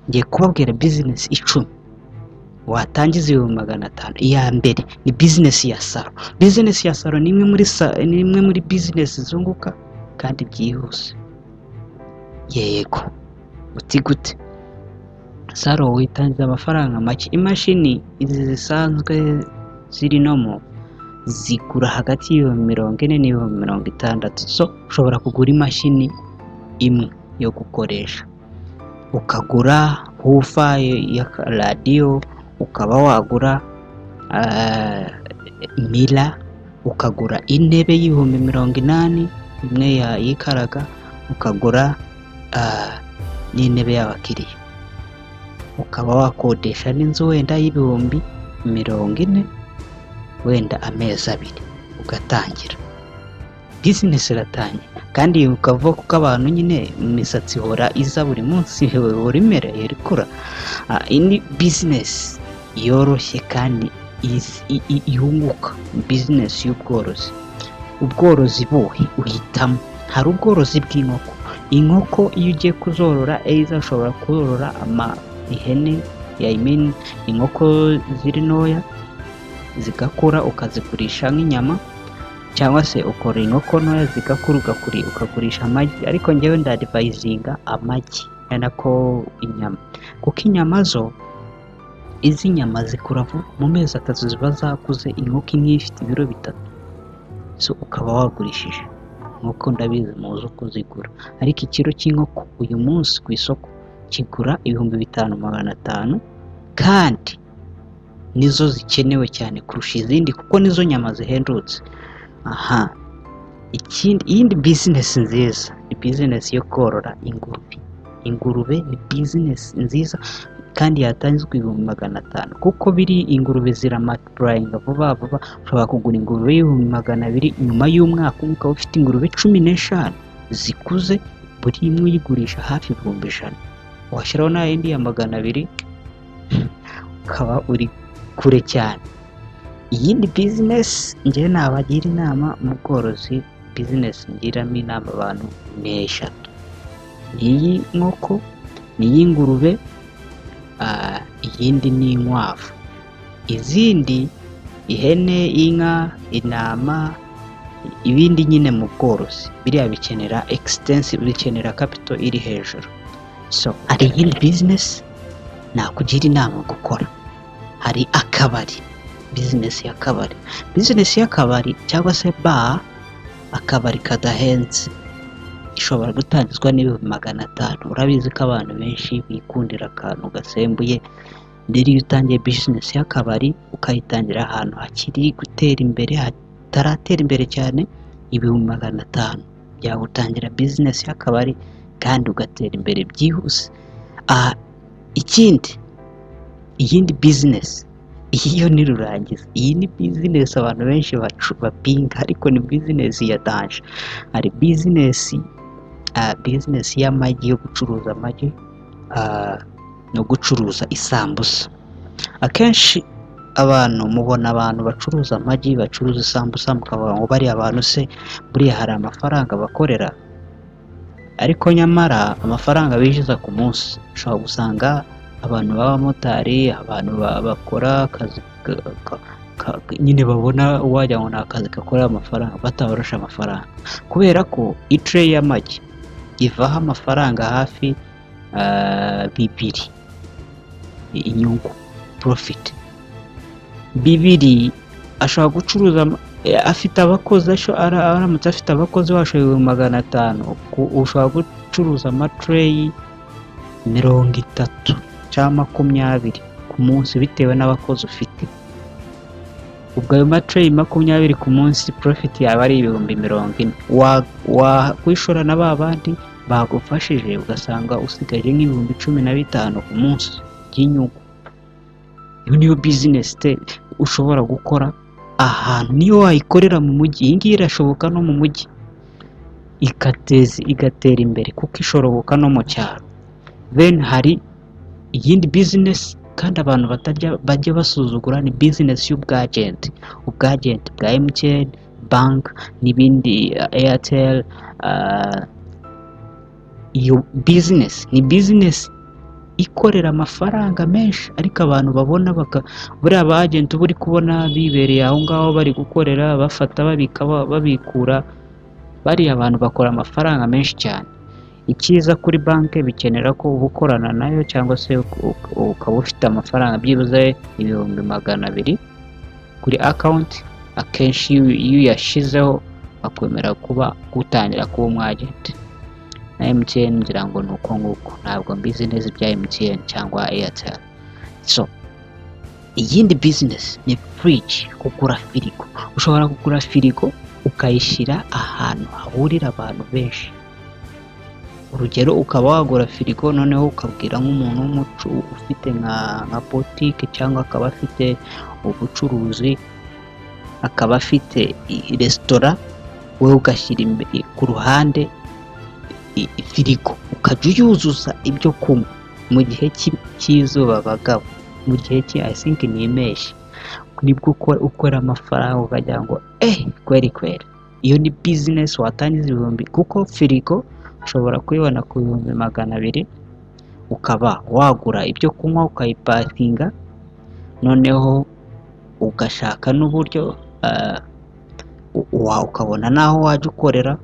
ngiye kubabwira business 10 watangiza 500. iya mbere ni business ya salo. Business ya salo ni imwe muri business zunguka kandi byihuse. Yego uti gute? Salo witangiza amafaranga make. Imashini izi zisanzwe ziri nomo zigura hagati y'40 n'60. So ushobora kugura imashini imwe yo gukoresha, ukagura hufa ya radio, ukaba wagura mila, ukagura intebe y'80,000 imwe yikaraga, ukagura n'intebe y'abakiriya, ukaba wakodesha n'inzu wenda y'40,000 wenda amezi 2 ugatangira business iratangira. Kandi ukavuga ko abantu nyine imisatsi hora iza buri munsi buri mere irikura. Ini business yoroshye kandi ihunguka, business y'ubworozi. Ubworozi buhe uhitamo? Hari ubworozi bw'inkoko. Inkoko iyo ugiye kuzorora ushobora korora ihene, inkoko ziri ntoya zigakura ukazigurisha nk'inyama, cyangwa se ukora inkoko ntoya zigakura ukagurisha amagi. Ariko njyewe ndadvisinga amagi nako inyama, kuko inyama zo izi nyama zikura mu mezi 3 ziba zakuze. Inkoko imwe ifite ibiro 3, so ukaba wagurishije nk'uko ndabizi muzo kuzigura. Ariko ikiro cy'inkoko uyu munsi ku isoko kigura 5,500, kandi nizo zikenewe cyane kurusha izindi kuko nizo nyama zihendutse. Iyindi business nziza ni business yo korora ingurube. Ingurube ni business nziza kandi yatangizwa 500, kuko biri ingurube ziramultiplying vuba. Ushobora kugura ingurube 200,000 nyuma y'umwaka ukaba ufite ingurube 15 zikuze, buri imwe uyigurisha hafi 5,000. Washyiraho na yindi ya 200 ukaba uri kure cyane. Iyindi business njye nabagira inama mu bworozi, business ngiramo inama abantu ni 3: iyi nkoko, ni ingurube, iyindi ni inkwavu. Izindi ihene, inka, intama, ibindi nyine mu bworozi biriya bikenera extensive, bikenera capital iri hejuru. So ari iyindi business nakugira inama gukora. Hari akabari, business y'akabari. Business y'akabari cyangwa se bar, akabari kadahenze, ishobora gutangizwa n'500. Urabizi ko abantu benshi bikundira akantu gasembuye. Ndiri iyo utangiye business y'akabari ukayitangira ahantu hakiri gutera imbere, hataratera imbere cyane, 500 byagutangira business y'akabari kandi ugatera imbere byihuse. Ikindi, iyindi business iyo ni rurangiza. Iyi ni business abantu benshi bapinga, ariko ni business ya danger. Hari business y'amagi, yo gucuruza amagi no gucuruza isambusa. Akenshi abantu mubona abantu bacuruza amagi, bacuruza isambusa, mukavuga ngo bari abantu se buriya hari amafaranga bakorera. Ariko nyamara amafaranga bishyuza ku munsi, ushobora gusanga abantu b'abamotari, abantu bakora akazi nyine babona wajya ngo ni akazi gakorera amafaranga, batabarusha amafaranga, kubera ko itray y'amagi ivaho amafaranga hafi 2 inyungu, profit 2. Ashobora gucuruza afite abakozi, aramutse afite abakozi washoye 500, ushobora gucuruza amatray 30 cyangwa 20 ku munsi bitewe n'abakozi ufite. Ubwo ayo matray 20 ku munsi, profit yaba ari 40,000. Wakwishora na babandi bagufashije ugasanga usigaje nk'ibihumbi 15 ku munsi by'inyungu. Iyo niyo business ushobora gukora ahantu. Niyo wayikorera mu mujyi, iyi ngiyi irashoboka no mu mujyi igatera imbere kuko ishoroboka no mu cyaro. Then hari iyindi business kandi abantu bajya basuzugura, ni business y'ubwagent. Ubwagent bwa MTN, bank n'ibindi, Airtel. Iyo business ni business ikorera amafaranga menshi, ariko abantu babona buriya ba agent uba uri kubona bibereye aho ngaho bari gukorera bafata babika babikura, bariya abantu bakora amafaranga menshi cyane. Icyiza kuri banki bikenera ko uba ukorana nayo cyangwa se ukaba ufite amafaranga byibuze 200,000 kuri account. Akenshi iyo uyashizeho bakwemera kuba gutangira kuba umu agent. Na MTN ngira ngo ni uko nguko, ntabwo mbizi neza ibya MTN cyangwa Airtel. So iyindi business ni fridge, kugura firigo. Ushobora kugura firigo ukayishyira ahantu hahurira abantu benshi. Urugero ukaba wagura firigo noneho ukabwira nk'umuntu w'umucu ufite nka boutique cyangwa akaba afite ubucuruzi, akaba afite restaurant, wowe ugashyira ku ruhande firigo ukajya uyuzuza ibyo kunywa mu gihe cy'izuba bagabo, mu gihe I think ni impeshyi, nibwo ukora amafaranga ukagira ngo kweri. Iyo ni business watangiza ibihumbi, kuko firigo ushobora kuyibona ku 200,000, ukaba wagura ibyo kunywa ukayipakinga, noneho ugashaka n'uburyo ukabona naho wajya ukorera,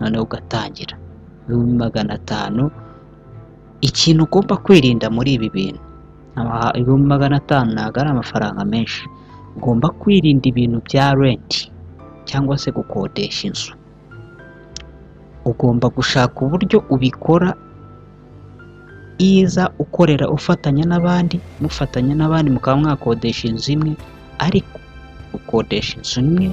noneho ugatangira 500,000. Ikintu ugomba kwirinda muri ibi bintu, 500,000 ntabwo ari amafaranga menshi. Ugomba kwirinda ibintu bya rent cyangwa se gukodesha inzu. Ugomba gushaka uburyo ubikora, iza ukorera ufatanya n'abandi, mukaba mwakodesha inzu imwe, ariko gukodesha inzu imwe,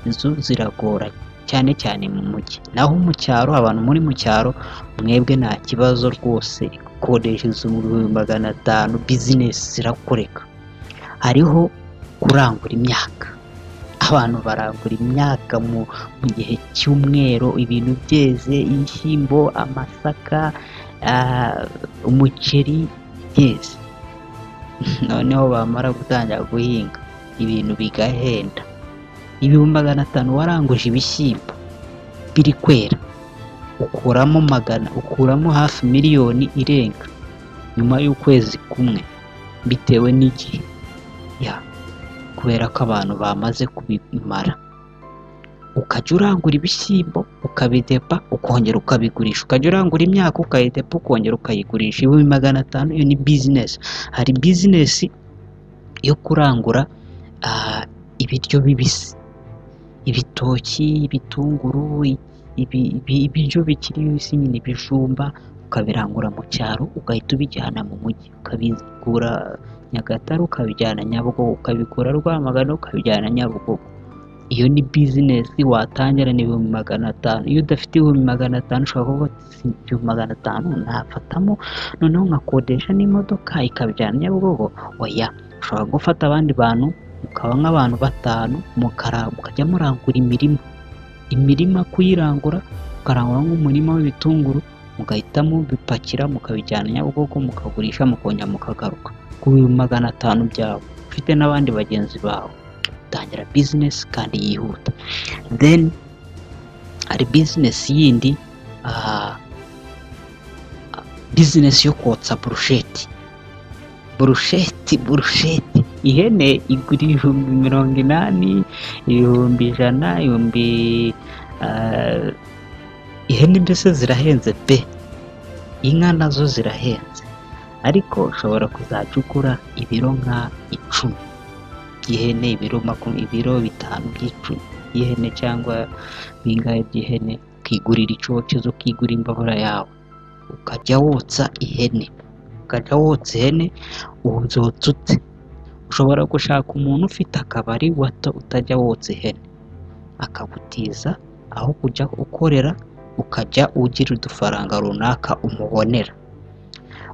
inzu ziragoranye cyane cyane mu mujyi. Naho mu cyaro, abantu muri mu cyaro mwebwe nta kibazo rwose, gukodesha inzu mu 500,000 business zirakoreka. Hariho kurangura imyaka, abantu barangura imyaka mu gihe cy'umwero, ibintu byeze, inshyimbo, amasaka, umuceri byeze. Noneho bamara gutangira guhinga ibintu bigahenda. 500,000 waranguje ibishyimbo biri kwera, ukuramo hafi miliyoni irenga nyuma y'ukwezi kumwe, bitewe n'igihe, kubera ko abantu bamaze kubimara. Ukajya urangura ibishyimbo ukabidepa, ukongera ukabigurisha, ukajya urangura imyaka ukayidepa, ukongera ukayigurisha. 500,000 iyo ni business. Hari business yo kurangura ibiryo bibisi, ibitoki, ibitunguru, ibiryo bikiri bibisi nyine, ibijumba, ukabirangura mu cyaro ugahita ubijyana mu mujyi, ukabikura Nyagatare ukabijyana Nyabugogo, ukabikura Rwamagana ukabijyana Nyabugogo. Iyo ni business watangira ni 500,000. Iyo udafite 500,000 ushobora kuvuga ati 500,000 nafatamo noneho nkakodesha n'imodoka ikabijyana Nyabugogo. Oya, ushobora gufata abandi bantu, mukaba nk'abantu 5 mukajya murangura imirima kuyirangura, ukarangura nk'umurima w'ibitunguru, mugahitamo bipakira mukabijyana Nyabugogo, mukagurisha, mukongera mukagaruka ku 500,000 byawe. Ufite n'abandi bagenzi bawe, utangira business kandi yihuta. Then hari business yindi, business yo kotsa burusheti. Ihene igura 80,000, 100,000, ihene mbese zirahenze pe. Inka nazo zirahenze, ariko ushobora kuzajya ugura ibiro nka 10 by'ihene, ibiro 5 by'icumi y'ihene, cyangwa bingahe by'ihene, ukigurira icyokezo, ukigura imbabura yawe, ukajya wotsa ihene, uzotsa. Ushobora gushaka umuntu ufite akabari utajya wotsa ihene, akagutiza aho kujya ukorera, ukajya ugira udufaranga runaka umubonera.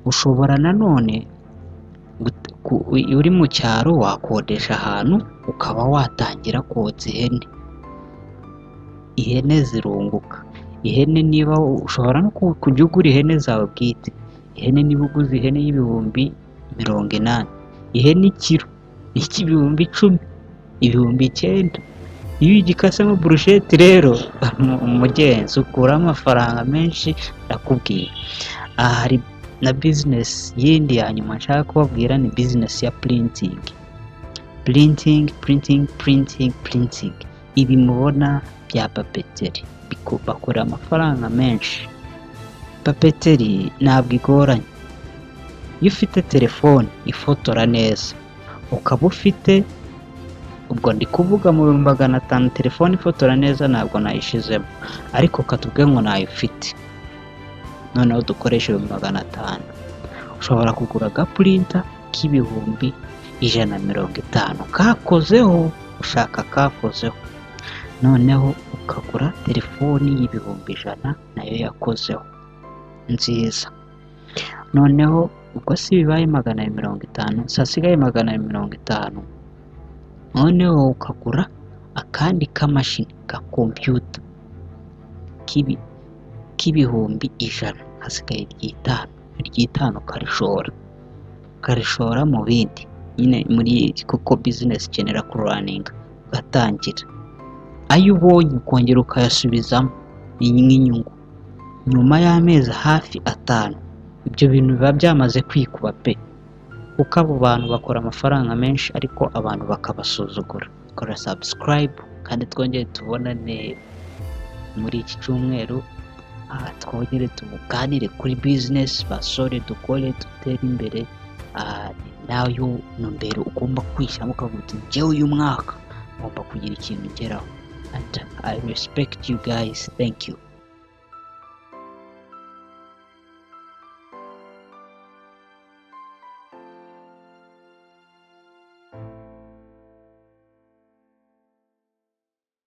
Ushobora nanone uri mu cyaro wakodesha ahantu, ukaba watangira kotsa ihene zirunguka. Ihene niba ushobora no kujya ugura ihene zawe bwite. Ihene niba uguze ihene y'80,000, ihene ikiro y'ibihumbi 10, 9,000. Iyo ugikasemo burusheti rero umugenzi ukura amafaranga menshi, ndakubwira. Hari na business yindi ya nyuma nshaka kubabwira ni business ya printing. Printing. Ibi mubona bya papeteri bakora amafaranga menshi. Papeteri ntabwo igoranye. Iyo ufite telefone ifotora neza, ukaba ufite, ubwo ndi kuvuga mu 500 telefone ifotora neza ntabwo nayishizemo, ariko katubwe ngo nayifite, noneho dukoresha 500, ushobora kugura printer k'ibihumbi 150 kakozeho, ushaka kakozeho, noneho ukagura telefoni y'ibihumbi 100 nayo yakozeho nziza. Noneho ubwo si bibaye 150, sasigaye 150, noneho ukagura akandi kamashini ka computer k'ibihumbi 100, hasigaye 5 karishora mu bindi nyine muri kuko business ikenera kurunning, ugatangira ayo ubonye ukongera ukayasubizamo inyungu nyuma y'amezi hafi 5. Ibyo bintu biba byamaze kwikuba pe, kuko abo bantu bakora amafaranga menshi ariko abantu bakabasuzugura. Kora subscribe kandi twongere tubonane muri iki cyumweru, twongere tuganire kuri business, basore dukore dutere imbere. Nayo numbero ugomba kwishyiramo ukavuga uti njyewe uyu mwaka ngomba kugira ikintu ngeraho. And I respect you guys. Thank you.